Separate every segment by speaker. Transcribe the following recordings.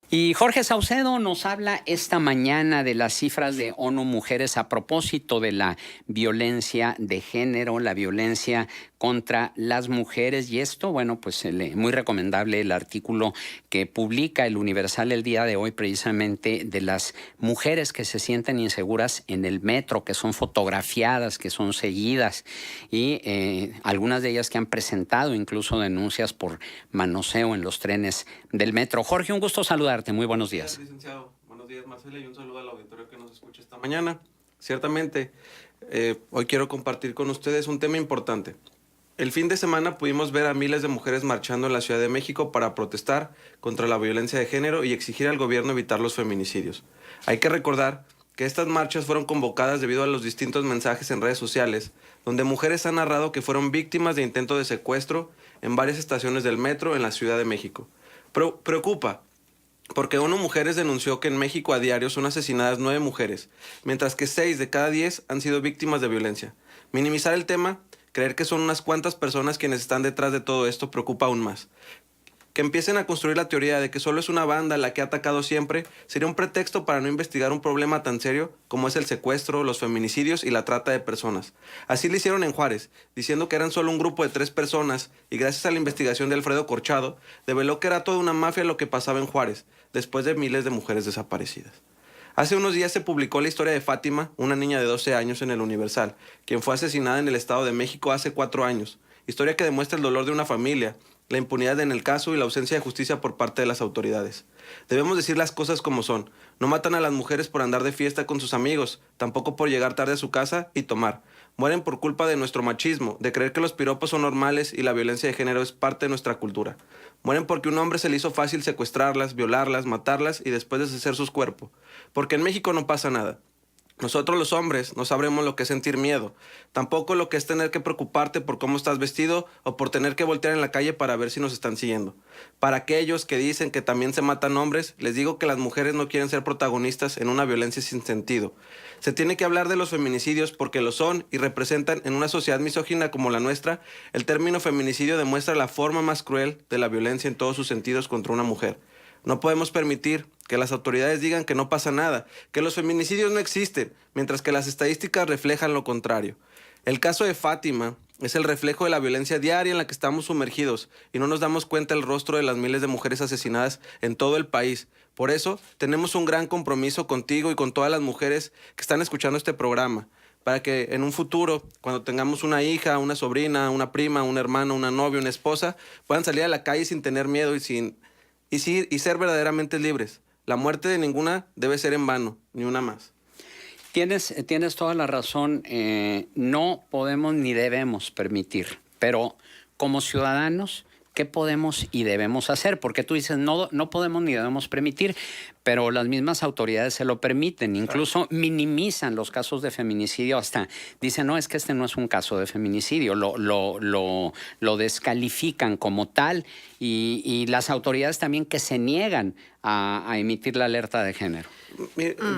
Speaker 1: Y Jorge Saucedo nos habla esta mañana de las cifras de ONU Mujeres a propósito de la violencia de género, la violencia contra las mujeres. Y esto, bueno, pues muy recomendable el artículo que publica el Universal el día de hoy, precisamente de las mujeres que se sienten inseguras en el metro, que son fotografiadas, que son seguidas, y algunas de ellas que han presentado incluso denuncias por manoseo en los trenes del metro. Jorge, un gusto saludarte. Muy buenos días.
Speaker 2: Licenciado. Buenos días, Marcela, y un saludo al auditorio que nos escucha esta mañana. Ciertamente, hoy quiero compartir con ustedes un tema importante. El fin de semana pudimos ver a miles de mujeres marchando en la Ciudad de México para protestar contra la violencia de género y exigir al gobierno evitar los feminicidios. Hay que recordar que estas marchas fueron convocadas debido a los distintos mensajes en redes sociales, donde mujeres han narrado que fueron víctimas de intento de secuestro en varias estaciones del metro en la Ciudad de México. Preocupa, porque ONU Mujeres denunció que en México a diario son asesinadas 9 mujeres, mientras que 6 de cada 10 han sido víctimas de violencia. Minimizar el tema, creer que son unas cuantas personas quienes están detrás de todo esto, preocupa aún más. Que empiecen a construir la teoría de que solo es una banda la que ha atacado siempre sería un pretexto para no investigar un problema tan serio como es el secuestro, los feminicidios y la trata de personas. Así lo hicieron en Juárez, diciendo que eran solo un grupo de 3 personas y gracias a la investigación de Alfredo Corchado, develó que era toda una mafia lo que pasaba en Juárez, después de miles de mujeres desaparecidas. Hace unos días se publicó la historia de Fátima, una niña de 12 años en el Universal, quien fue asesinada en el Estado de México hace 4 años. Historia que demuestra el dolor de una familia, la impunidad en el caso y la ausencia de justicia por parte de las autoridades. Debemos decir las cosas como son. No matan a las mujeres por andar de fiesta con sus amigos, tampoco por llegar tarde a su casa y tomar. Mueren por culpa de nuestro machismo, de creer que los piropos son normales y la violencia de género es parte de nuestra cultura. Mueren porque a un hombre se le hizo fácil secuestrarlas, violarlas, matarlas y después deshacer sus cuerpos. Porque en México no pasa nada. Nosotros los hombres no sabremos lo que es sentir miedo, tampoco lo que es tener que preocuparte por cómo estás vestido o por tener que voltear en la calle para ver si nos están siguiendo. Para aquellos que dicen que también se matan hombres, les digo que las mujeres no quieren ser protagonistas en una violencia sin sentido. Se tiene que hablar de los feminicidios porque lo son y representan en una sociedad misógina como la nuestra. El término feminicidio demuestra la forma más cruel de la violencia en todos sus sentidos contra una mujer. No podemos permitir que las autoridades digan que no pasa nada, que los feminicidios no existen, mientras que las estadísticas reflejan lo contrario. El caso de Fátima es el reflejo de la violencia diaria en la que estamos sumergidos y no nos damos cuenta del rostro de las miles de mujeres asesinadas en todo el país. Por eso, tenemos un gran compromiso contigo y con todas las mujeres que están escuchando este programa, para que en un futuro, cuando tengamos una hija, una sobrina, una prima, un hermano, una novia, una esposa, puedan salir a la calle sin tener miedo y ser verdaderamente libres. La muerte de ninguna debe ser en vano, ni una más.
Speaker 1: Tienes toda la razón. No podemos ni debemos permitir, pero como ciudadanos, ¿qué podemos y debemos hacer? Porque tú dices, no podemos ni debemos permitir, pero las mismas autoridades se lo permiten, incluso minimizan los casos de feminicidio, hasta dicen, no, es que este no es un caso de feminicidio, lo descalifican como tal, y las autoridades también que se niegan a emitir la alerta de género.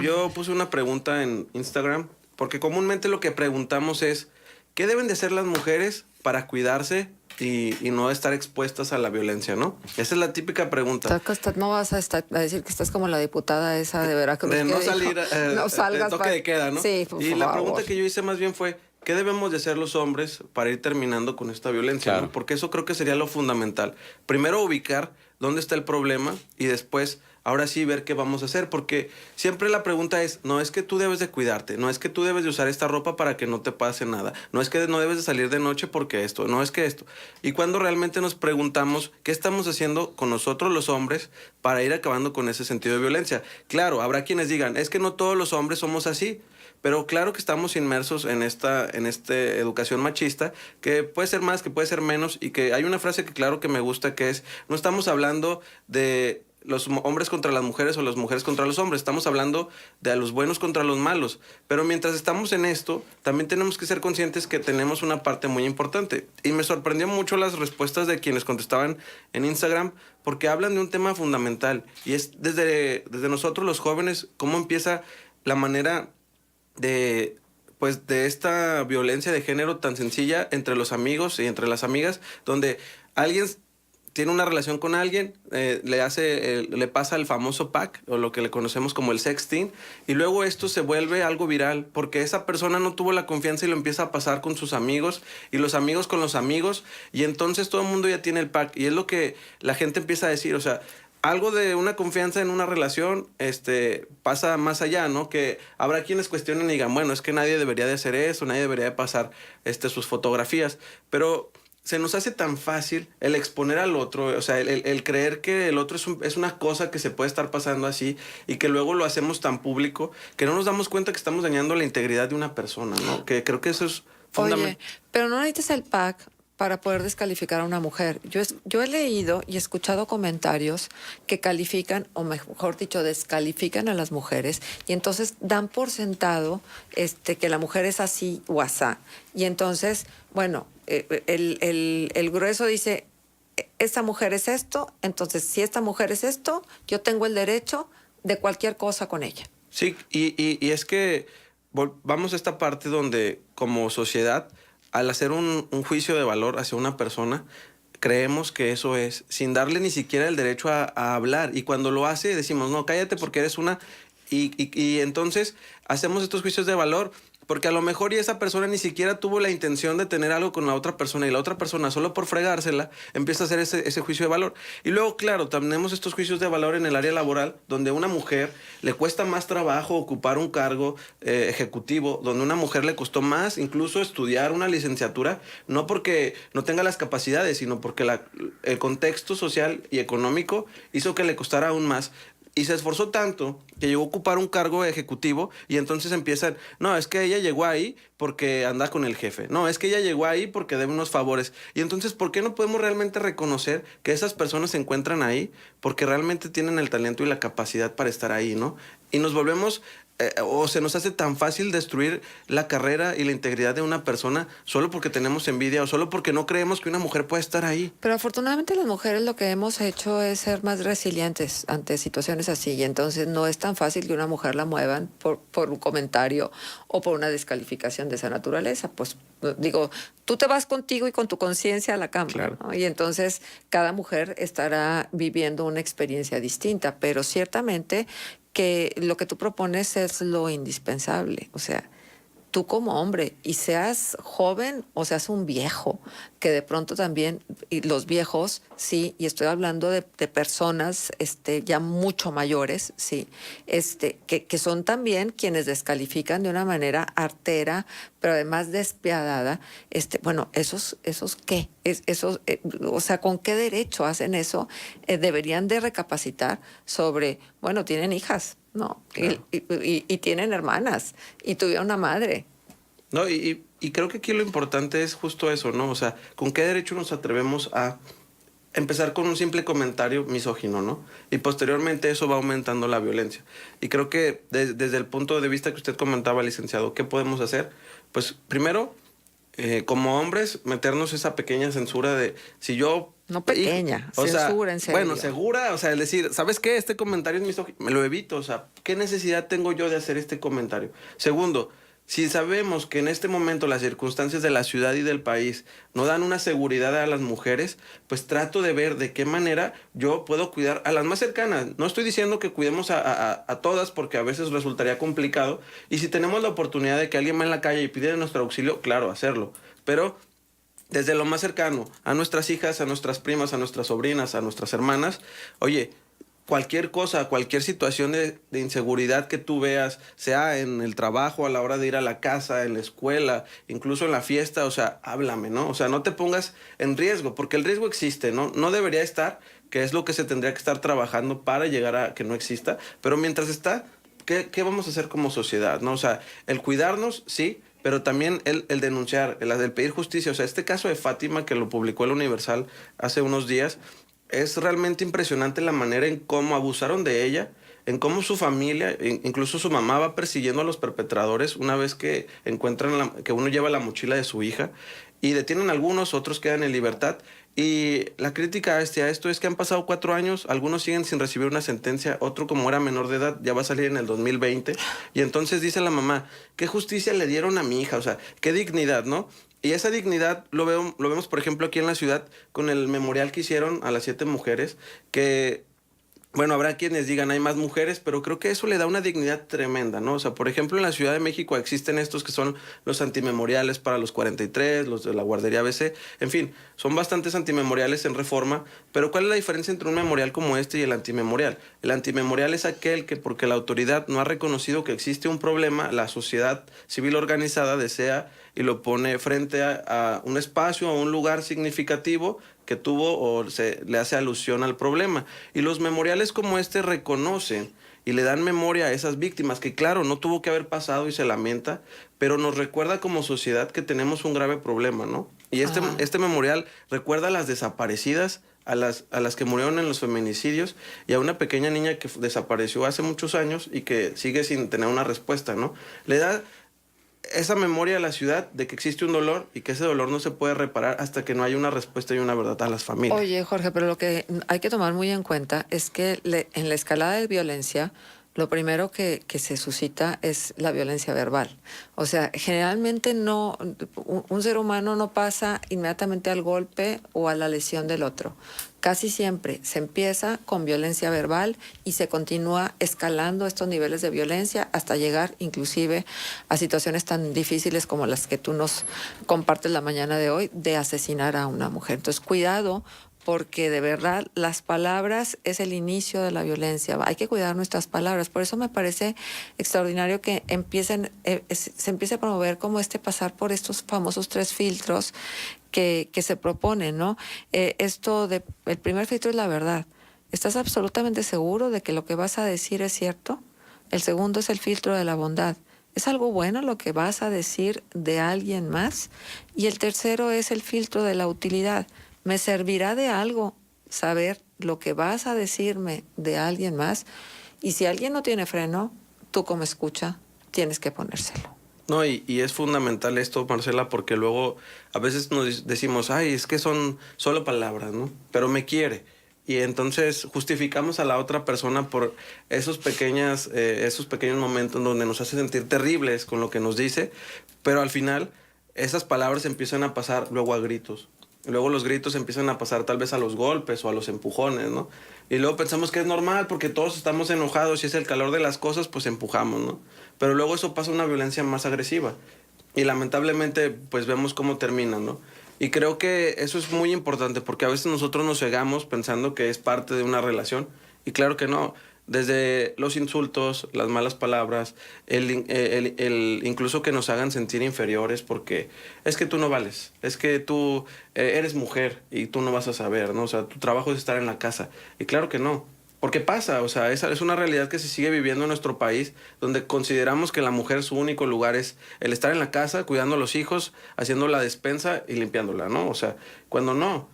Speaker 2: Yo puse una pregunta en Instagram, porque comúnmente lo que preguntamos es, ¿qué deben de hacer las mujeres para cuidarse y no estar expuestas a la violencia, ¿no? Esa es la típica pregunta.
Speaker 3: No vas a decir que estás como la diputada esa de Veracruz.
Speaker 2: De no salir,
Speaker 3: no salgas
Speaker 2: de toque de queda, ¿no?
Speaker 3: Sí, por
Speaker 2: y
Speaker 3: favor.
Speaker 2: la pregunta que yo hice más bien fue, ¿qué debemos de hacer los hombres para ir terminando con esta violencia?
Speaker 1: Claro.
Speaker 2: ¿No? Porque eso creo que sería lo fundamental. Primero ubicar dónde está el problema y después, ahora sí, ver qué vamos a hacer. Porque siempre la pregunta es, no es que tú debes de cuidarte, no es que tú debes de usar esta ropa para que no te pase nada, no es que no debes de salir de noche porque esto, no es que esto. Y cuando realmente nos preguntamos qué estamos haciendo con nosotros los hombres para ir acabando con ese sentido de violencia. Claro, habrá quienes digan, es que no todos los hombres somos así. Pero claro que estamos inmersos en esta educación machista, que puede ser más, que puede ser menos, y que hay una frase que claro que me gusta, que es, no estamos hablando de los hombres contra las mujeres o las mujeres contra los hombres, estamos hablando de a los buenos contra los malos. Pero mientras estamos en esto, también tenemos que ser conscientes que tenemos una parte muy importante. Y me sorprendió mucho las respuestas de quienes contestaban en Instagram, porque hablan de un tema fundamental, y es desde nosotros los jóvenes, cómo empieza la manera de esta violencia de género tan sencilla entre los amigos y entre las amigas, donde alguien tiene una relación con alguien, le pasa el famoso pack, o lo que le conocemos como el sexting, y luego esto se vuelve algo viral, porque esa persona no tuvo la confianza y lo empieza a pasar con sus amigos, y los amigos con los amigos, y entonces todo el mundo ya tiene el pack, y es lo que la gente empieza a decir, o sea, algo de una confianza en una relación pasa más allá, ¿no? Que habrá quienes cuestionen y digan, bueno, es que nadie debería de hacer eso, nadie debería de pasar sus fotografías, pero se nos hace tan fácil el exponer al otro, o sea, el creer que el otro es una cosa que se puede estar pasando así y que luego lo hacemos tan público que no nos damos cuenta que estamos dañando la integridad de una persona, ¿no? Que creo que eso es fundamental.
Speaker 3: Oye, pero no necesitas el pack para poder descalificar a una mujer. Yo he leído y escuchado comentarios que califican, o mejor dicho, descalifican a las mujeres y entonces dan por sentado que la mujer es así o asá. Y entonces, bueno, el grueso dice, esta mujer es esto, entonces si esta mujer es esto, yo tengo el derecho de cualquier cosa con ella.
Speaker 2: Sí, y es que vamos a esta parte donde como sociedad, al hacer un juicio de valor hacia una persona, creemos que eso es, sin darle ni siquiera el derecho a hablar. Y cuando lo hace, decimos, no, cállate porque eres una... Y entonces hacemos estos juicios de valor porque a lo mejor y esa persona ni siquiera tuvo la intención de tener algo con la otra persona y la otra persona solo por fregársela empieza a hacer ese juicio de valor. Y luego, claro, tenemos estos juicios de valor en el área laboral donde a una mujer le cuesta más trabajo ocupar un cargo ejecutivo, donde a una mujer le costó más incluso estudiar una licenciatura, no porque no tenga las capacidades, sino porque el contexto social y económico hizo que le costara aún más. Y se esforzó tanto que llegó a ocupar un cargo ejecutivo y entonces empiezan, no, es que ella llegó ahí porque anda con el jefe, no, es que ella llegó ahí porque debe unos favores. Y entonces, ¿por qué no podemos realmente reconocer que esas personas se encuentran ahí? Porque realmente tienen el talento y la capacidad para estar ahí, ¿no? Y nos volvemos... o se nos hace tan fácil destruir la carrera y la integridad de una persona solo porque tenemos envidia o solo porque no creemos que una mujer puede estar ahí.
Speaker 3: Pero afortunadamente las mujeres lo que hemos hecho es ser más resilientes ante situaciones así y entonces no es tan fácil que una mujer la muevan por un comentario o por una descalificación de esa naturaleza. Pues digo, tú te vas contigo y con tu conciencia a la cama,
Speaker 2: Claro.
Speaker 3: ¿no? Y entonces cada mujer estará viviendo una experiencia distinta, pero ciertamente que lo que tú propones es lo indispensable. O sea, tú como hombre, y seas joven o seas un viejo, que de pronto también, y los viejos, sí, y estoy hablando de personas ya mucho mayores, sí, que son también quienes descalifican de una manera artera, pero además despiadada, bueno, ¿esos qué? O sea, ¿con qué derecho hacen eso? Deberían de recapacitar sobre, bueno, tienen hijas, ¿no?
Speaker 2: Claro.
Speaker 3: Y tienen hermanas, y tuvieron una madre.
Speaker 2: No, y creo que aquí lo importante es justo eso, ¿no? O sea, ¿con qué derecho nos atrevemos a empezar con un simple comentario misógino, ¿no? Y posteriormente eso va aumentando la violencia. Y creo que desde el punto de vista que usted comentaba, licenciado, ¿qué podemos hacer? Pues primero, como hombres, meternos esa pequeña censura de si yo...
Speaker 3: No pequeña,
Speaker 2: o sea,
Speaker 3: censura, en serio.
Speaker 2: bueno, segura, o sea, es decir, ¿sabes qué? Este comentario es misógino, me lo evito, o sea, ¿qué necesidad tengo yo de hacer este comentario? Segundo, si sabemos que en este momento las circunstancias de la ciudad y del país no dan una seguridad a las mujeres, pues trato de ver de qué manera yo puedo cuidar a las más cercanas. No estoy diciendo que cuidemos a todas porque a veces resultaría complicado. Y si tenemos la oportunidad de que alguien va en la calle y pide nuestro auxilio, claro, hacerlo. Pero desde lo más cercano, a nuestras hijas, a nuestras primas, a nuestras sobrinas, a nuestras hermanas, oye, cualquier cosa, cualquier situación de inseguridad que tú veas, sea en el trabajo, a la hora de ir a la casa, en la escuela, incluso en la fiesta, o sea, háblame, ¿no? O sea, no te pongas en riesgo, porque el riesgo existe, ¿no? No debería estar, que es lo que se tendría que estar trabajando para llegar a que no exista, pero mientras está, ¿qué vamos a hacer como sociedad, no? O sea, el cuidarnos, sí, pero también el denunciar, el pedir justicia. O sea, este caso de Fátima, que lo publicó el Universal hace unos días, es realmente impresionante la manera en cómo abusaron de ella, en cómo su familia, incluso su mamá va persiguiendo a los perpetradores una vez que encuentran que uno lleva la mochila de su hija y detienen a algunos, otros quedan en libertad. Y la crítica a esto es que han pasado 4 años, algunos siguen sin recibir una sentencia, otro como era menor de edad ya va a salir en el 2020 y entonces dice la mamá, ¿qué justicia le dieron a mi hija? O sea, qué dignidad, ¿no? Y esa dignidad lo vemos, por ejemplo, aquí en la ciudad con el memorial que hicieron a las 7 mujeres, que, bueno, habrá quienes digan hay más mujeres, pero creo que eso le da una dignidad tremenda, ¿no? O sea, por ejemplo, en la Ciudad de México existen estos que son los antimemoriales para los 43, los de la guardería ABC, en fin, son bastantes antimemoriales en Reforma, pero ¿cuál es la diferencia entre un memorial como este y el antimemorial? El antimemorial es aquel que, porque la autoridad no ha reconocido que existe un problema, la sociedad civil organizada desea y lo pone frente a un espacio, a un lugar significativo que tuvo o se le hace alusión al problema. Y los memoriales como este reconocen y le dan memoria a esas víctimas, que claro, no tuvo que haber pasado y se lamenta, pero nos recuerda como sociedad que tenemos un grave problema, ¿no? Y este memorial recuerda a las desaparecidas, a las que murieron en los feminicidios y a una pequeña niña que desapareció hace muchos años y que sigue sin tener una respuesta, ¿no? Le da esa memoria a la ciudad de que existe un dolor y que ese dolor no se puede reparar hasta que no haya una respuesta y una verdad a las familias.
Speaker 3: Oye, Jorge, pero lo que hay que tomar muy en cuenta es que en la escalada de violencia, lo primero que se suscita es la violencia verbal. O sea, generalmente un ser humano no pasa inmediatamente al golpe o a la lesión del otro. Casi siempre se empieza con violencia verbal y se continúa escalando estos niveles de violencia hasta llegar inclusive a situaciones tan difíciles como las que tú nos compartes la mañana de hoy, de asesinar a una mujer. Entonces, cuidado, porque de verdad las palabras es el inicio de la violencia. Hay que cuidar nuestras palabras. Por eso me parece extraordinario que se empiece a promover como pasar por estos famosos 3 filtros que se proponen, ¿no? El primer filtro es la verdad. ¿Estás absolutamente seguro de que lo que vas a decir es cierto? El segundo es el filtro de la bondad. ¿Es algo bueno lo que vas a decir de alguien más? Y el tercero es el filtro de la utilidad. ¿Me servirá de algo saber lo que vas a decirme de alguien más? Y si alguien no tiene freno, tú como escucha tienes que ponérselo.
Speaker 2: No, y es fundamental esto, Marcela, porque luego a veces nos decimos, ay, es que son solo palabras, ¿no? Pero me quiere. Y entonces justificamos a la otra persona por esos pequeños momentos donde nos hace sentir terribles con lo que nos dice, pero al final esas palabras empiezan a pasar luego a gritos. Y luego los gritos empiezan a pasar tal vez a los golpes o a los empujones, ¿no? Y luego pensamos que es normal porque todos estamos enojados y es el calor de las cosas, pues empujamos, ¿no? Pero luego eso pasa a una violencia más agresiva. Y lamentablemente, pues vemos cómo termina, ¿no? Y creo que eso es muy importante porque a veces nosotros nos cegamos pensando que es parte de una relación. Y claro que no. Desde los insultos, las malas palabras, incluso que nos hagan sentir inferiores porque es que tú no vales, es que tú eres mujer y tú no vas a saber, ¿no? O sea, tu trabajo es estar en la casa. Y claro que no, porque pasa, o sea, esa es una realidad que se sigue viviendo en nuestro país, donde consideramos que la mujer su único lugar es el estar en la casa, cuidando a los hijos, haciendo la despensa y limpiándola, ¿no? O sea, cuando no.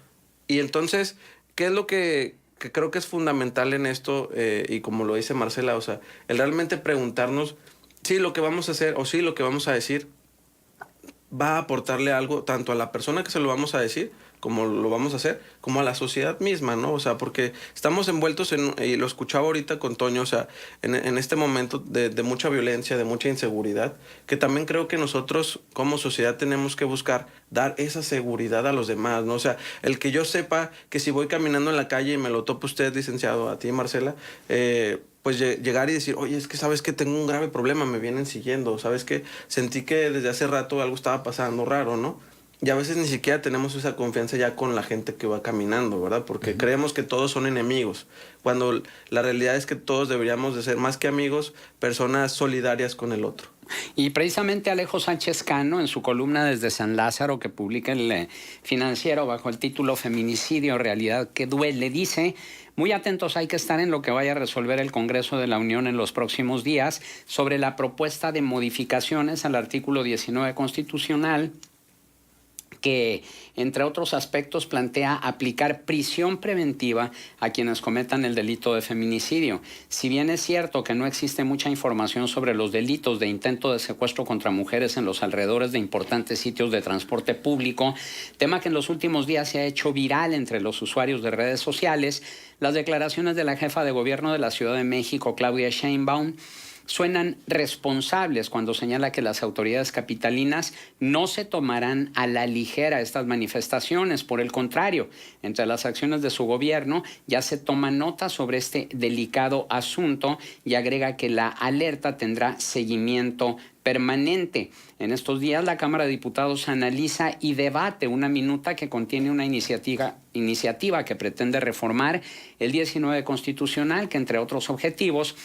Speaker 2: Y entonces, ¿qué es lo que creo que es fundamental en esto, y como lo dice Marcela, o sea, el realmente preguntarnos si lo que vamos a hacer o si lo que vamos a decir va a aportarle algo tanto a la persona que se lo vamos a decir, como lo vamos a hacer, como a la sociedad misma, ¿no? O sea, porque estamos envueltos y lo escuchaba ahorita con Toño, o sea, en este momento de mucha violencia, de mucha inseguridad, que también creo que nosotros como sociedad tenemos que buscar dar esa seguridad a los demás, ¿no? O sea, el que yo sepa que si voy caminando en la calle y me lo topa usted, licenciado, a ti, Marcela, pues llegar y decir, oye, es que sabes que tengo un grave problema, me vienen siguiendo, sabes que sentí que desde hace rato algo estaba pasando raro, ¿no? Y a veces ni siquiera tenemos esa confianza ya con la gente que va caminando, ¿verdad? Porque creemos que todos son enemigos, cuando la realidad es que todos deberíamos de ser más que amigos, personas solidarias con el otro.
Speaker 1: Y precisamente Alejo Sánchez Cano, en su columna desde San Lázaro, que publica el Financiero bajo el título Feminicidio, realidad que duele, dice: muy atentos hay que estar en lo que vaya a resolver el Congreso de la Unión en los próximos días sobre la propuesta de modificaciones al artículo 19 constitucional, que, entre otros aspectos, plantea aplicar prisión preventiva a quienes cometan el delito de feminicidio. Si bien es cierto que no existe mucha información sobre los delitos de intento de secuestro contra mujeres en los alrededores de importantes sitios de transporte público, tema que en los últimos días se ha hecho viral entre los usuarios de redes sociales, las declaraciones de la jefa de gobierno de la Ciudad de México, Claudia Sheinbaum, suenan responsables cuando señala que las autoridades capitalinas no se tomarán a la ligera estas manifestaciones. Por el contrario, entre las acciones de su gobierno ya se toma nota sobre este delicado asunto y agrega que la alerta tendrá seguimiento permanente. En estos días la Cámara de Diputados analiza y debate una minuta que contiene una iniciativa que pretende reformar el 19 constitucional, que entre otros objetivos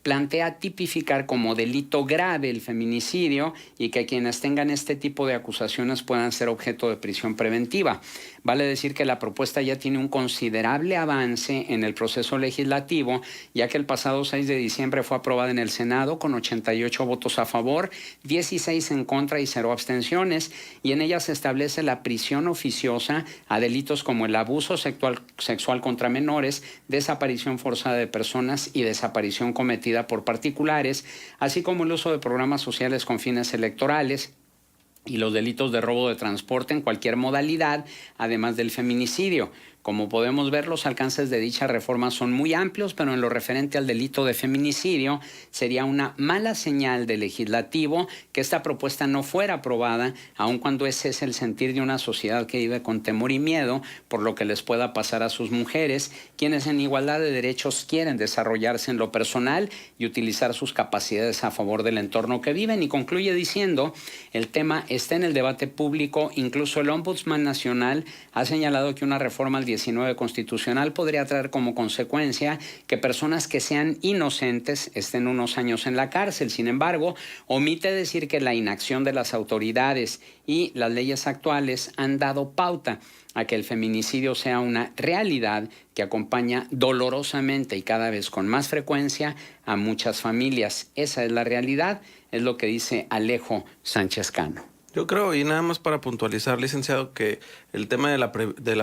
Speaker 1: plantea tipificar como delito grave el feminicidio y que quienes tengan este tipo de acusaciones puedan ser objeto de prisión preventiva. Vale decir que la propuesta ya tiene un considerable avance en el proceso legislativo, ya que el pasado 6 de diciembre fue aprobada en el Senado con 88 votos a favor, 16 en contra y 0 abstenciones, y en ella se establece la prisión oficiosa a delitos como el abuso sexual contra menores, desaparición forzada de personas y desaparición cometida por particulares, así como el uso de programas sociales con fines electorales y los delitos de robo de transporte en cualquier modalidad, además del feminicidio. Como podemos ver, los alcances de dicha reforma son muy amplios, pero en lo referente al delito de feminicidio sería una mala señal del legislativo que esta propuesta no fuera aprobada, aun cuando ese es el sentir de una sociedad que vive con temor y miedo por lo que les pueda pasar a sus mujeres, quienes en igualdad de derechos quieren desarrollarse en lo personal y utilizar sus capacidades a favor del entorno que viven. Y concluye diciendo, el tema está en el debate público, incluso el Ombudsman Nacional ha señalado que una reforma al 19 constitucional podría traer como consecuencia que personas que sean inocentes estén unos años en la cárcel. Sin embargo, omite decir que la inacción de las autoridades y las leyes actuales han dado pauta a que el feminicidio sea una realidad que acompaña dolorosamente y cada vez con más frecuencia a muchas familias. Esa es la realidad, es lo que dice Alejo Sánchez Cano.
Speaker 2: Yo creo, y nada más para puntualizar, licenciado, que el tema de la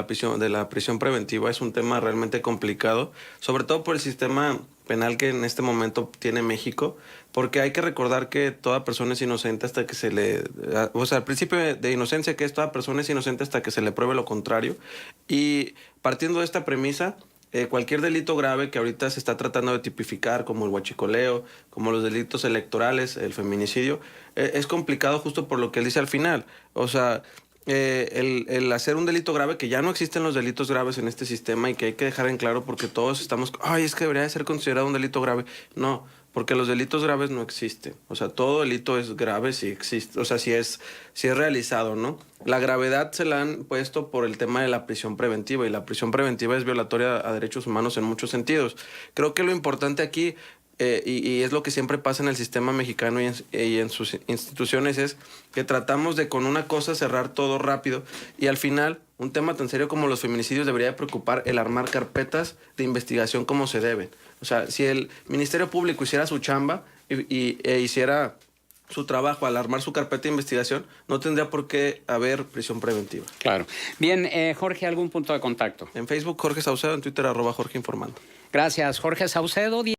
Speaker 2: prisión preventiva es un tema realmente complicado, sobre todo por el sistema penal que en este momento tiene México, porque hay que recordar que toda persona es inocente hasta que se le... O sea, el principio de inocencia que es toda persona es inocente hasta que se le pruebe lo contrario. Y partiendo de esta premisa, cualquier delito grave que ahorita se está tratando de tipificar, como el huachicoleo, como los delitos electorales, el feminicidio, es complicado justo por lo que él dice al final. O sea, el hacer un delito grave, que ya no existen los delitos graves en este sistema y que hay que dejar en claro porque todos estamos, ay, es que debería de ser considerado un delito grave. No, porque los delitos graves no existen. O sea, todo delito es grave si existe, o sea, si es realizado, ¿no? La gravedad se la han puesto por el tema de la prisión preventiva, y la prisión preventiva es violatoria a derechos humanos en muchos sentidos. Creo que lo importante aquí, y es lo que siempre pasa en el sistema mexicano y en sus instituciones, es que tratamos de con una cosa cerrar todo rápido, y al final un tema tan serio como los feminicidios debería de preocupar el armar carpetas de investigación como se deben. O sea, si el Ministerio Público hiciera su chamba e hiciera su trabajo al armar su carpeta de investigación, no tendría por qué haber prisión preventiva.
Speaker 1: Claro. Bien, Jorge, ¿algún punto de contacto?
Speaker 2: En Facebook, Jorge Saucedo, en Twitter, @Jorge Informando.
Speaker 1: Gracias, Jorge Saucedo.